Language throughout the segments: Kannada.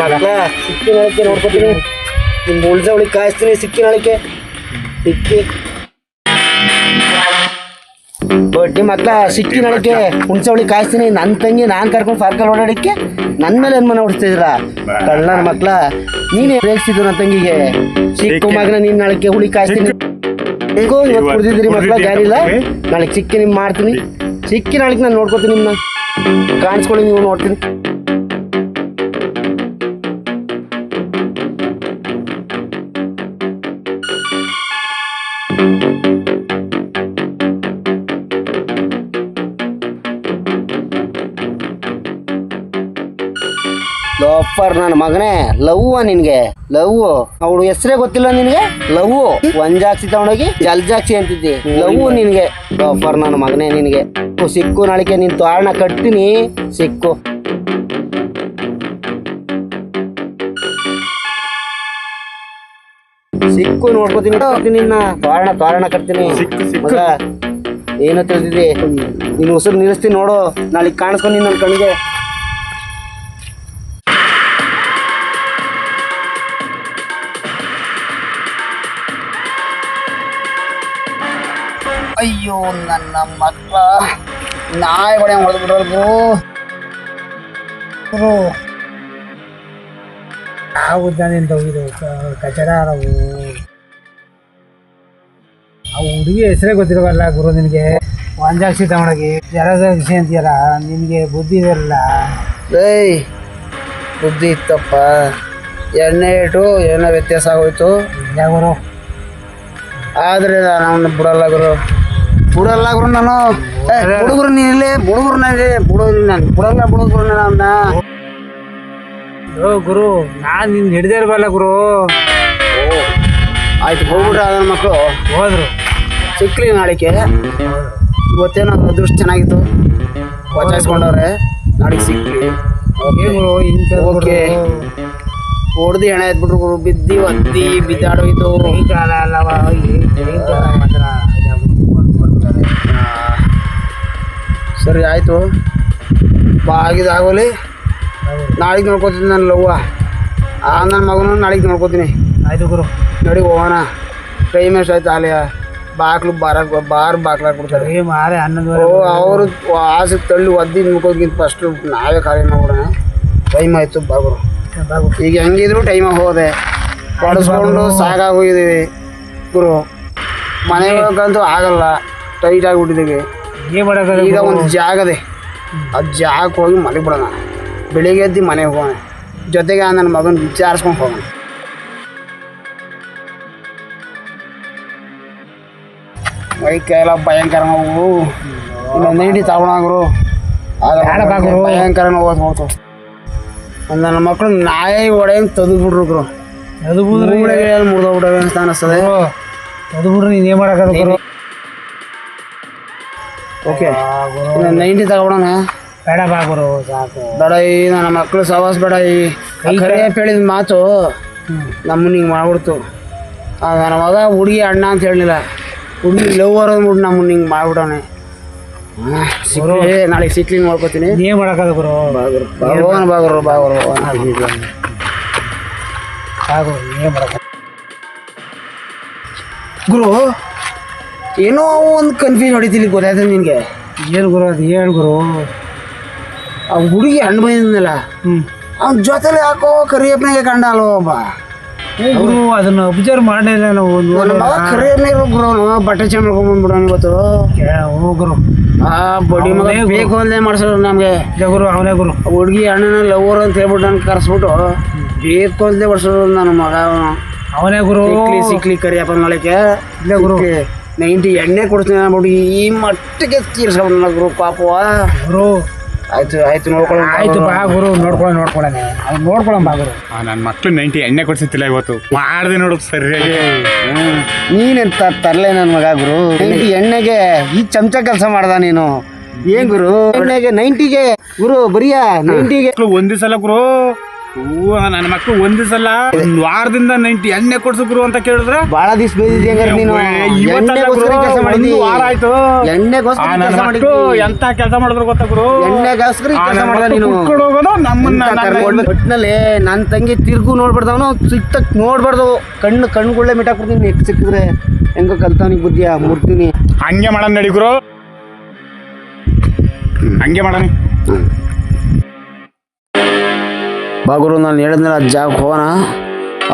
ಮಕ್ಕಳ ಸಿಕ್ಕಿನ ಅಳಿಕೆ ನೋಡ್ಕೊತೀನಿ. ನಿಮ್ಗೆ ಉಳ್ಸವಳಿಗೆ ಕಾಯಿಸ್ತೀನಿ. ಸಿಕ್ಕಿನ ಅಳಿಕೆ ಸಿಕ್ಕಿ ಬಡ್ಡಿ ಮಕ್ಕಳ ಸಿಕ್ಕಿನ ಅಳಿಕೆ ಹುಣ್ಸವಳಿಗೆ ಕಾಯಿಸ್ತೀನಿ. ನನ್ನ ತಂಗಿ ನಾನು ಕರ್ಕೊಂಡು ಪಾರ್ಕಲ್ಲಿ ಓಡಾಡಿಕ್ಕೆ ನನ್ನ ಮೇಲೆ ಅನುಮಾನ ಹೊಡಿಸ್ತಿದ್ರ ಕಳ್ಳನ ಮಕ್ಕಳ. ನೀನೇ ರೇಗಿಸಿದ್ರು ನನ್ನ ತಂಗಿಗೆ. ಸಿಕ್ಕು ಮಗನ ನಿನ್ನ ಅಳಿಕೆ ಹುಳಿ ಕಾಯಿಸ್ತೀನಿ. ಹೇಗೋ ಇವತ್ತು ಕುಡ್ದಿದ್ರಿ ಮಕ್ಕಳ, ಜಾರಿಲ್ಲ. ನಾಳೆ ಸಿಕ್ಕಿ ನಿಮ್ಗೆ ಮಾಡ್ತೀನಿ. ಸಿಕ್ಕಿನ ಅಳಿಕೆ ನಾನು ನೋಡ್ಕೊತೀನಿ. ನಿಮ್ಮನ್ನ ಕಾಣಿಸ್ಕೊಳ್ಳಿ, ನೀವು ನೋಡ್ತೀನಿ. ಲೋಫರ್ ನನ್ನ ಮಗನೇ, ಲವ್ ನಿನ್ಗೆ ಲವ್. ಅವಳು ಹೆಸರೇ ಗೊತ್ತಿಲ್ಲ ನಿನ್ಗೆ. ಲವ್ ಒಂಜಾಕ್ಷಿ ತಗೊಂಡೋಗಿ ಜಲ್ಜಾಕ್ಷಿ ಅಂತಿದ್ದಿ. ಲವ್ ನಿನ್ಗೆ. ಲೋಫರ್ ನನ್ನ ಮಗನೇ ನಿನ್ಗೆ. ಸಿಕ್ಕು ನಾಳಿಕೆ ನಿನ್ ತೋರಣ ಕಟ್ತೀನಿ. ಸಿಕ್ಕು ಸಿಕ್ಕು ನೋಡ್ಕೋತೀನಿ. ನಿನ್ನ ತೋರಣ ಕಟ್ತೀನಿ ಮಗ. ಏನೋ ತಿಳಿದಿದ್ದಿ. ನೀನು ಉಸಿರು ನಿಲ್ಲಿಸ್ತೀನಿ ನೋಡು. ನಾಳೆ ಕಾಣಿಸ್ಕೊಂಡು ನನ್ನ ಕಣ್ಣಿಗೆ. ಅಯ್ಯೋ ನನ್ನ ಮಕ್ಕಳ, ನಾಯಿ ಬಡ ಹೊಡೆದ್ಬಿಟ್ರು. ಉದ್ದಾನಿಂದ ಹೋಗಿದ್ದು ಕಚಡ ಅವು. ಆ ಹುಡುಗಿ ಹೆಸರೇ ಗೊತ್ತಿರವಲ್ಲ ಗುರು ನಿನಗೆ. ಒಂಜಾಕ್ಷಿ ತಗೊಂಡೋಗಿ ಜಲಜಾಕ್ಷಿ ಅಂತೀಯಲ್ಲ, ನಿನಗೆ ಬುದ್ಧಿ ಇರಲ್ಲ. ಏಯ್ ಬುದ್ಧಿ ಇತ್ತಪ್ಪ. ಎಣ್ಣೆ ಇಟ್ಟು ಏನೋ ವ್ಯತ್ಯಾಸ ಆಗೋಯ್ತು ಗುರು. ಆದರೆ ನಾನು ಬಿಡಲ್ಲ ಗುರು. ನಾನು ಹುಡುಗರು ನೀನಿಲ್ಲಿ ಹುಡುಗರು ನಾನು ಬಿಡಲ್ಲ ಗುರು. ನನ್ನ ಗುರು ನಾನು ನಿನ್ನ ಹಿಡ್ದೇ ಇರಬಲ್ಲ ಗುರು. ಆಯ್ತು ಹೋಗ್ಬಿಟ್ರೆ ಅದನ್ನ ಮಕ್ಕಳು ಹೋದ್ರು. ಸಿಕ್ಲಿ ನಾಳಿಕೆ. ಇವತ್ತೇನೋ ಅದೃಷ್ಟ ಚೆನ್ನಾಗಿತ್ತು, ವಚಾಯಿಸ್ಕೊಂಡವ್ರೆ. ನಾಳೆಗೆ ಸಿಕ್ಲಿ. ಓಕೆ ಹೊಡ್ದು ಹೆಣ ಎದ್ಬಿಟ್ರು ಗುರು. ಬಿದ್ದಿ ಒದ್ದಿ ಬಿದ್ದಾಡೋಯ್ತು. ಸರಿ ಆಯಿತು, ಬಾಗಿದಾಗೋಲಿ. ನಾಳೆಗೆ ನೋಡ್ಕೋತೀನಿ ನನ್ನ ಲವ್ವ. ನನ್ನ ಮಗನೂ ನಾಳೆಗೆ ನೋಡ್ಕೋತೀನಿ. ಆಯಿತು ಗುರು, ನಡಿ ಹೋಗೋಣ. ಟೈಮ್ ಎಷ್ಟಾಯ್ತು ಆಲಯ. ಬಾಕ್ಲು ಬಾಕ್ಲಾಕ್ ಕೊಡ್ತಾರೆ. ಅವರು ಆಸೆ ತಳ್ಳಿ ಒದ್ದಿ ನೋಡ್ಕೋದ್ಕಿಂತ ಫಸ್ಟು ನಾವೇ ಖಾಲಿ ಮಾಡ್ಬಿಡೋಣ. ಟೈಮ್ ಆಯಿತು ಬಾಗುರು. ಈಗ ಹೆಂಗಿದ್ರು ಟೈಮಾಗಿ ಹೋದೆ. ಹೊಡೆಸ್ಕೊಂಡು ಸಾಕಾಗೋಗಿದ್ದೀವಿ ಗುರು. ಮನೆ ಹೋಗಂತೂ ಆಗಲ್ಲ, ಟೈಟ್ ಆಗಿಬಿಟ್ಟಿದ್ದೀವಿ. ಈಗ ಒಂದು ಜಾಗದೆ, ಆ ಜಾಗಕ್ಕೆ ಹೋಗಿ ಮನೆಗೆ ಬಿಡೋಣ. ಬೆಳಿಗ್ಗೆ ಎದ್ದು ಮನೆಗೆ ಹೋಗೋಣ. ಜೊತೆಗೆ ನನ್ನ ಮಗನ ವಿಚಾರಿಸ್ಕೊಂಡು ಹೋಗೋಣ. ಮೈ ಕೈಯೆಲ್ಲ ಭಯಂಕರ ನೋವು. ಇನ್ನೊಂದು ಹಿಂಡಿ ತಗೊಳಾಗ್ರು ಭಯಂಕರ ನೋವು ಹೋಗ್ತು. ನನ್ನ ಮಕ್ಕಳು ನಾಯಿ ಹೊಡೆಯಂಗೆ ತೆಗೆದ್ಬಿಟ್ರು ಗುರು. ಮುರಿದೋಗ್ಬಿಟ್ಟವೆ ಅಂತ ಅನ್ನಿಸ್ತದೆ. ತೆಗೆದ್ಬಿಟ್ರೆ ನೀನು ಮಾಡೋಕ್ಕಾಗಲ್ಲ. ಓಕೆ, ನೈಂಟಿ ತಗೊಳೋಣ. ಬೇಡ ಬಾ ಗುರು, ಸಾಕು. ಬೇಡ ಈ ನನ್ನ ಮಕ್ಕಳು ಸವಾಸ ಬೇಡ. ಈ ಕರೆ ಹೇಳಿದ ಮಾತು ನಮ್ಮನ್ನ ಹಿಂಗೆ ಮಾಡ್ಬಿಡ್ತು. ನನ್ನ ಮಗ ಹುಡುಗಿ ಅಣ್ಣ ಅಂತ ಹೇಳಿಲ್ಲ, ಹುಡುಗಿ ಲವ್ವರ್ ಅಂದ್ಬಿಟ್ಟು ನಮ್ಮನ್ನ ಹಿಂಗೆ ಮಾಡ್ಬಿಟ್ಟವನೆ. ನಾಳೆಗೆ ಸಿಕ್ಲಿ ನೋಡ್ಕೋತೀನಿ. ಏನು ಮಾಡೋಕ್ಕಾಗಲ್ಲ ಗುರು. ಬಾಗುರು ಏನು ಮಾಡೋಕ್ಕ ಗುರು. ಏನೋ ಒಂದು ಕನ್ಫ್ಯೂಸ್ ಹೊಡಿತೀನಿ, ಗೊತ್ತಾಯ್ತದೆ ನಿನಗೆ? ಏನು ಗುರು ಅದು? ಹೇಳು ಗುರು. ಆ ಹುಡುಗಿ ಹಣ್ಣು ಬಂದಿದ್ನಲ್ಲ, ಅವ್ನ ಜೊತೆಲಿ ಯಾಕೋ ಕರಿಯಪ್ಪನಿಗೆ ಕಂಡ ಅಲ್ವ ಒಬ್ಬ ಗುರು. ಅದನ್ನು ಅಬ್ಸರ್ವ್ ಮಾಡಲಿಲ್ಲ ನಾವು. ಕರಿಯಪ್ಪನೇ ಗುರು. ಬಟ್ಟೆ ಚೇಂಜ್ ಮಾಡ್ಕೊಂಡ್ಬಂದ್ಬಿಡೋಣ ಇವತ್ತು. ಗುರು ಆ ಬಡಿ ಮಗ ಬೇಕು ಅಂದೇ ಮಾಡ್ಸೋರು ನಮಗೆ ಗುರು. ಅವನೇ ಗುರು. ಹುಡುಗಿ ಅಣ್ಣನ ಲವರ್ ಅಂತ ಹೇಳ್ಬಿಟ್ಟು ನಾನು ಕರೆಸ್ಬಿಟ್ಟು ಬೇಕು ಅಂದೇ ಬರ್ಸೋರು ನನ್ನ ಮಗ. ಅವನೇ ಗುರು. ಸಿಕ್ಲಿ ಕರಿಯಪ್ಪ ನಾಳೆಗೆ ಇಲ್ಲ ಗುರು. 90 ಎಣ್ಣೆ ಕೊಡ್ತೀನಿ ಅಂದ್ಬಿಟ್ಟು ಈ ಮಟ್ಟಿಗೆ ತೀರ್ಸ್ಕೊಂಡ ಗುರು ಪಾಪವ ಗುರು. ಆಯ್ತು ಆಯ್ತು ನೋಡ್ಕೊಳ್ಳೋಣ. ಆಯ್ತು ಬಾ ಗುರು, ನೋಡ್ಕೊಳ್ಳೋಣ ಅವ್ನು ನೋಡ್ಕೊಳ್ಳೋಣ ಬಾ ಗುರು. ನನ್ನ ಮಕ್ಳು 90 ಎಣ್ಣೆ ಕೊಡ್ಸಿತ್ತಿಲ್ಲ ಇವತ್ತು ಮಾಡಿದೆ ನೋಡು ಸರಿಯಾಗಿ. ನೀನೆಂತ ತರ್ಲೆ ನನ್ನ ಮಗ ಗುರು. 90 ಎಣ್ಣೆಗೆ ಈ ಚಮಚ ಕೆಲಸ ಮಾಡ್ದ ನೀನು. ಏನ್ ಗುರು ಎಣ್ಣೆಗೆ 90ಗೆ ಗುರು ಬರಿಯ 90ಗೆ ಒಂದ್ ಸಲ ಗುರು ನನ್ನ ಮಕ್ಳು ಒಂದ್ ಸಲ ಒಂದ್ ವಾರದಿಂದ 90 ಎಣ್ಣೆ ಕೊಡ್ಸು ಗುರು ಅಂತ ಕೇಳಿದ್ರೆ ಬಾಳ ದಿವ್ಸ ಬೇದಿದ್ದೆ ನೀನು. ಎಣ್ಣೆಗೋಸ್ಕರ ಕೆಲಸ ಮಾಡಿದ್ವಿ. ವಾರ ಆಯ್ತು. ಎಣ್ಣೆಗೋಸ್ಕರ ಕೆಲಸ ಮಾಡಿದ್ವಿ. ಎಂತ ಕೆಲಸ ಮಾಡಿದ್ರು ಗೊತ್ತಾ ಗುರು. ಎಣ್ಣೆಗೋಸ್ಕರ ಕೆಲಸ ಮಾಡ್ದ ನೀನು. ನಮ್ಮನ್ನ ಒಟ್ಟಿನಲ್ಲಿ ನನ್ನ ತಂಗಿ ತಿರ್ಗು ನೋಡ್ಬಾರ್ದವನು, ಸಿಕ್ತಕ್ ನೋಡ್ಬಾರ್ದು. ಕಣ್ಣುಗಳೇ ಮಿಟಾಕ್ಬಿಡ್ತೀನಿ. ನೆಕ್ ಸಿಕ್ಕಿದ್ರೆ ಹೆಂಗೋ ಕಲ್ತಾವನಿಗೆ ಬುದ್ಧಿಯ ಮುಡ್ತೀನಿ. ಹಂಗೆ ಮಾಡೋಣ ನಡಿ ಗುರು, ಹಂಗೆ ಮಾಡೋಣ. ಬಾಗುರು ನಾನು ಹೇಳಿದ್ನಲ್ಲ ಜಾಗಕ್ಕೆ ಹೋಗೋಣ.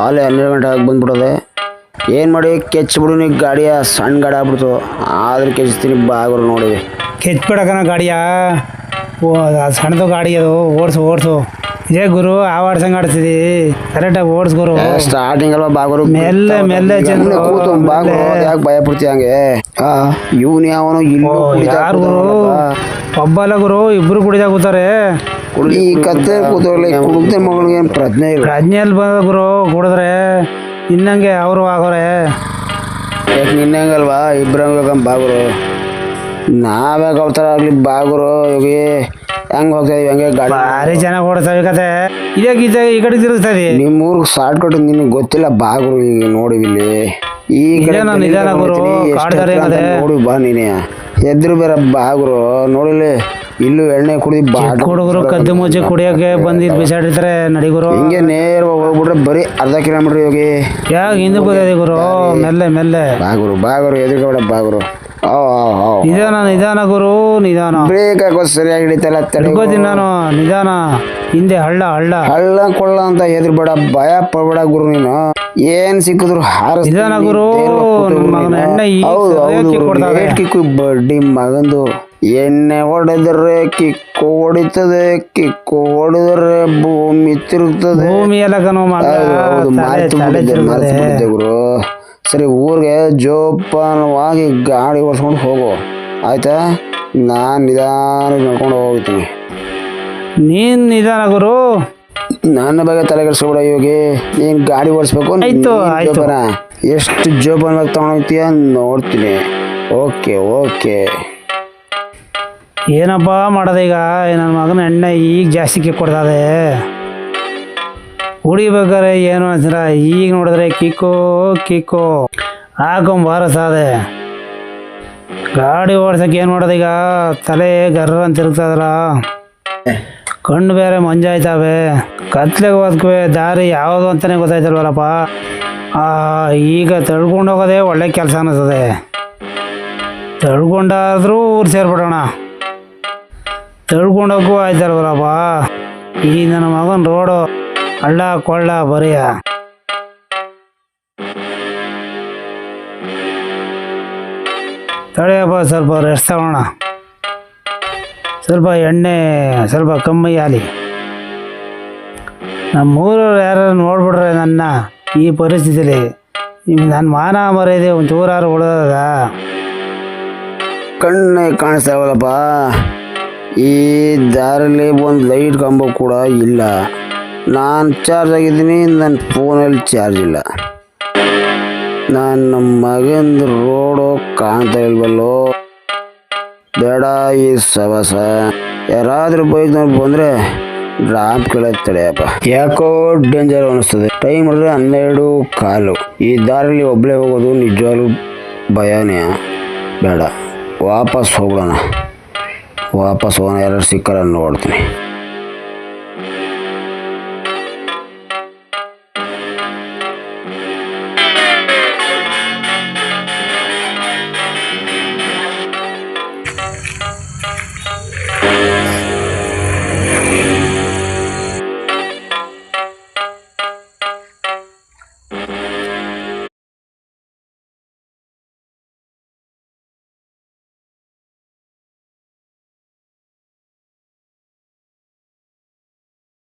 ಆಲೇ 12 ಗಂಟೆ ಆಗಿ ಬಂದ್ಬಿಡೋದೆ. ಏನು ಮಾಡಿ ಕೆಚ್ಚಿಬಿಡು ನೀ ಗಾಡಿಯ ಸಣ್ಣ ಗಾಡಿ ಆಗ್ಬಿಡ್ತು. ಆದ್ರೆ ಕೆಚ್ತೀನಿ ಬಾಗುರು ನೋಡಿ. ಕೆಚ್ಬಿಡಕನ ಗಾಡಿಯ ಸಣ್ಣದು ಗಾಡಿ ಅದು. ಓಡಿಸು ಇದೇ ಗುರು ಆವಾಡ್ಸಂಗೆ ಆಡ್ತಿದಿ. ಕರೆಕ್ಟಾಗಿ ಓಡಿಸ್ ಗುರು. ಸ್ಟಾರ್ಟಿಂಗ್ ಅಲ್ವಾ ಬಾಗುರು. ಮೆಲ್ಲೆ ಚಂದ್ರ ಕೂತು ಬಾಗುರು ಯಾಕೆ ಭಯ ಪಡ್ತೀಯ ಹಂಗೆ. ಇವನು ಯಾವನು ಇಲ್ಲೂ ಯಾರು ಗುರು? ಒಬ್ಬಲ್ಲ ಗುರು, ಇಬ್ರು ಕುಡಿದಾಗ ಕೂತಾರೆ. ಈ ಕತ್ತೆ ಕೂತವ್ರಲ್ಲ ಕುಡುತ್ತೆ ಮಗಳಿಗೆ ಏನು ಪ್ರಜ್ಞೆ ಇಲ್ಲ. ಪ್ರಜ್ಞೆಯಲ್ಲಿ ಬಂದ ಗುರು ಕುಡಿದ್ರೆ ಇನ್ನಂಗೆ ಅವರು ಆಗೋರೆ. ಯಾಕೆ ನಿನ್ನಂಗಲ್ವಾ ಇಬ್ಬರಂಗ ಬಾಗುರು. ನಾವ್ಯಾಕೆ ಅವ್ರ ಥರ ಆಗ್ಲಿ ಬಾಗುರು. ಇವಾಗ ಹೆಂಗೆ ಹೋಗ್ತಾ ಇದೀವಿ ಹಂಗೆ ಗಾಡಿ ಭಾರಿ ಚೆನ್ನಾಗಿ ಓಡಿಸ್ತಾವೆ ಕತೆ. ಇದಾಗ ಈ ಕಡೆ ತಿರುಗಿಸ್ತದೆ. ನಿಮ್ಮ ಊರಿಗೆ ಶಾರ್ಟ್ ಕಟ್ ನಿನಗೆ ಗೊತ್ತಿಲ್ಲ ಬಾಗುರು. ಈಗ ನೋಡಿ ಇಲ್ಲಿ ಈ ಕಡೆ ನಿಧಾನ ಗುರು, ಕಾಡ್ದಾರೆ ನೋಡಿ ಬಾ ನೀನೆ. ಎದ್ರು ಬೇರೆ ಬಾಗುರು ನೋಡಿಲಿ. ಇಲ್ಲೂ ಎಣ್ಣೆ ಕುಡಿದು ಹುಡುಗರು ಕದ್ದು ಮುಚ್ಚಿ ಕುಡಿಯೋಕೆ ಬಂದಿದ್ದು ಬಿಸಾಡಿರ್ತಾರೆ. ನಡಿಗುರು ಹಿಂಗೆ ನೇರವಾಗಿ ಹೋಗ್ಬಿಟ್ರೆ ಬರೀ ಅರ್ಧ ಕಿಲೋಮೀಟರ್ ಹೋಗಿ ಯಾಕೆ ಹಿಂದೆ ಕೂತದೆ ಗುರು. ಮೆಲ್ಲೆ ಬಾಗುರು ಎದುರುಗಡೆ ಬಾಗುರು. ನಿಧಾನ ಗುರು, ನಿಧಾನ. ಬ್ರೇಕ್ ಹಾಕೋದು ಸರಿಯಾಗಿ ಹಿಡಿತಲ್ಲ. ತಡ್ಕೋತೀನಿ ನಾನು. ನಿಧಾನ. ಹಿಂದೆ ಹಳ್ಳ ಕೊಳ್ಳ ಅಂತ ಎದುರು ಬೇಡ, ಭಯ ಪಡ್ಬೇಡ ಗುರು. ನೀನು ಏನ್ ಸಿಕ್ಕಿದ್ರು ನಿಧಾನ ಗುರು. ಎಣ್ಣೆ ಕಿಕ್ಕು ಬಡ್ಡಿ ಮಗಂದು. ಎಣ್ಣೆ ಹೊಡೆದ್ರೆ ಕಿಕ್ಕು ಹೊಡಿತದೆ, ಕಿಕ್ಕು ಹೊಡೆದ್ರೆ ಭೂಮಿ ತಿರುಗ್ತದೆ. ಭೂಮಿ ಎಲ್ಲ ಮರ್ತಿಬಿಟ್ಟಿದ್ದೆ ಗುರು. ಸರಿ ಊರಿಗೆ ಜೋಪಾನವಾಗಿ ಗಾಡಿ ಓಡಿಸ್ಕೊಂಡು ಹೋಗು ಆಯ್ತಾ. ನಾನು ನಿಧಾನ ನೋಡ್ಕೊಂಡು ಹೋಗ್ತೀನಿ. ನೀನ್ ನಿಧಾನ ಗುರು. ನನ್ನ ಬಗ್ಗೆ ತಲೆ ಕೆಡಿಸ್ಕೊಬೇಡ. ಇವಾಗ ನೀನು ಗಾಡಿ ಓಡಿಸ್ಬೇಕು. ಎಷ್ಟು ಜೋಪಾನವಾಗಿ ತಗೊಂಡೋಗ್ತೀಯ ನೋಡ್ತೀನಿ. ಓಕೆ ಏನಪ್ಪ ಮಾಡೋದು ಈಗ? ನನ್ನ ಮಗನ ಎಣ್ಣೆ ಈಗ ಜಾಸ್ತಿ ಕೊಡ್ತದೆ. ಕುಡಿಬೇಕಾರೆ ಏನು ಅನ್ಸಿರ. ಈಗ ನೋಡಿದ್ರೆ ಕಿಕ್ಕು ಹಾಕೊಂಬಾರ ಸಾದೆ. ಗಾಡಿ ಓಡ್ಸಕ್ಕೆ ಏನು ಮಾಡೋದು ಈಗ? ತಲೆ ಗರ್ರ ಅಂತ ತಿರುಗ್ತದಲ್ಲ. ಕಣ್ಣು ಬೇರೆ ಮಂಜಾಯ್ತಾವೆ. ಕತ್ಲೆಗೆ ಹೋದ್ಕುವೆ ದಾರಿ ಯಾವುದು ಅಂತಲೇ ಗೊತ್ತಾಯ್ತಲ್ವಲ್ಲಪ್ಪ. ಈಗ ತಳ್ಕೊಂಡು ಹೋಗೋದೇ ಒಳ್ಳೆ ಕೆಲಸ ಅನ್ನಿಸ್ತದೆ. ತಳ್ಕೊಂಡಾದ್ರೂ ಊರು ಸೇರ್ಬಿಡೋಣ. ತಳ್ಕೊಂಡೋಗೂ ಆಯ್ತಲ್ವಲ್ಲಪ್ಪ. ಈ ನನ್ನ ಮಗನ ರೋಡು ಹಳ್ಳ ಕೊಳ್ಳ ಬರಿಯ. ತಡೆಯಪ್ಪ, ಸ್ವಲ್ಪ ರೆಸ್ಟ್ ತಗೋಣ. ಸ್ವಲ್ಪ ಎಣ್ಣೆ ಸ್ವಲ್ಪ ಕಮ್ಮಿ ಆಗಲಿ. ನಮ್ಮೂರವ್ರು ಯಾರು ನೋಡ್ಬಿಟ್ರೆ ನನ್ನ ಈ ಪರಿಸ್ಥಿತಿಲಿ ನನ್ನ ಮಾನ ಮರ್ಯಾದೆ ಒಂಚೂರಾರು ಉಳಿದ. ಕಣ್ಣೆ ಕಾಣಿಸ್ತಾವಲ್ಲಪ್ಪ. ಈ ದಾರಿಲಿ ಒಂದು ಲೈಟ್ ಕಂಬ ಕೂಡ ಇಲ್ಲ. ನಾನು ಚಾರ್ಜ್ ಆಗಿದ್ದೀನಿ, ನನ್ನ ಫೋನಲ್ಲಿ ಚಾರ್ಜ್ ಇಲ್ಲ. ನನ್ನ ಮಗಂದು ರೋಡು ಕಾಣ್ತಾ ಇಲ್ವಲ್ಲೋ. ಬೇಡ ಈ ಸವಸ. ಯಾರಾದರೂ ಬೈಕ್ನವ್ರು ಬಂದರೆ ಡ್ರಾಪ್ ಕೇಳೋದು ತಡೆಯಪ್ಪ. ಯಾಕೋ ಡೇಂಜರ್ ಅನ್ನಿಸ್ತದೆ. ಟೈಮ್ ಮಾಡಿದ್ರೆ 12:15. ಈ ದಾರಿಲಿ ಒಬ್ಬಳೇ ಹೋಗೋದು ನಿಜವಾಗ್ಲೂ ಭಯನೇ. ಬೇಡ, ವಾಪಸ್ ಹೋಗೋಣ. ಯಾರು ಸಿಕ್ಕಲ್ಲ ನೋಡ್ತೀನಿ.